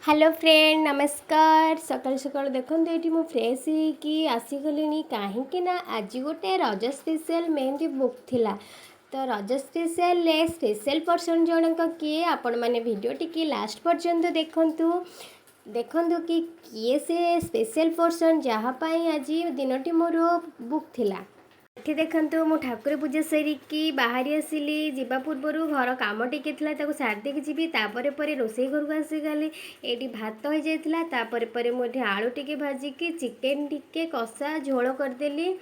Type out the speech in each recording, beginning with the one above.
Hello friend नमस्कार सकाल सकाल देखो ये मुझे फ्रेश होगी आसीगली कहीं आज गोटे रज स्पेशल मेहंदी बुक थिला। तो रज स्पेशल स्पेशल पर्सन जनक किए आपण मैंने वीडियो टी लास्ट पर्यंत देखंतु देखंतु कि किए से स्पेशल पर्सन जहाँपाई आज दिनटी मोर बुक थिला। एठी देखंतु मु ठाकुर पूजा सरिकी बाहरी आसिली जीवा पूर्वर घर काम टिके सार देकी जीवी तापर पर रोसई घर को आसीगली। ये भात हो जाता तापर मुझे आलू टिके भाजिकी चिकेन टिके कषा झोल करदेली।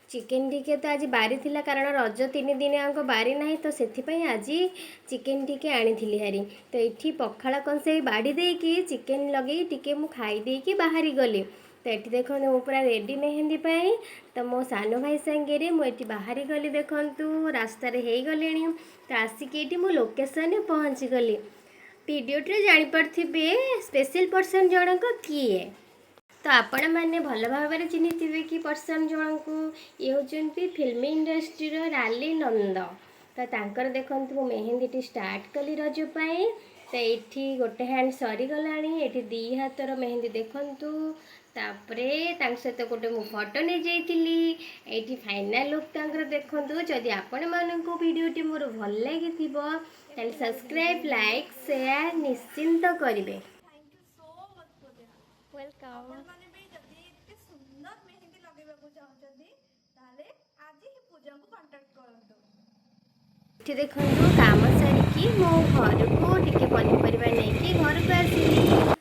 चिकेन टिके तो आज बारी थिला कारण रज 3 दिन आंक बारी ना तो से आज चिकेन टिके आनी हारी। तो ये पखाड़ कंसे बाड़ी देकी चिकेन लगे टिके मु खाई देकी बाहरी गली। तो ये देखो मु पूरा रेडी मेहंदी पाई। तो मो सान भाई सांगे मुझे बाहरी गली देखु रास्त हो गले। तो आसिक ये लोकेशन पहुँची गली। वीडियोटे जापे स्पेशल पर्सन जनक किए तो आपण मैंने भल भाव चिन्हिथे कि पर्सन जन को ये होती फिल्म इंडस्ट्री राली नंद। तो तांकर देखंतु मेहंदी स्टार्ट कली रजपाई। तो ये गोटे हैंड सरीगला ये दी हाथर मेहंदी देखंतु तापरे सहित गोटे मु फोटो नहीं जाइली। ये फाइनाल लुक तांकर देखंतु। जदि आपण मानक वीडियोटी मोर भल लगी सब्सक्राइब लाइक शेयर निश्चिंत करेंगे। वेलकम। देखो काम सारिकी मो घर को टिके पनीपरिया नहीं घर को आसिली।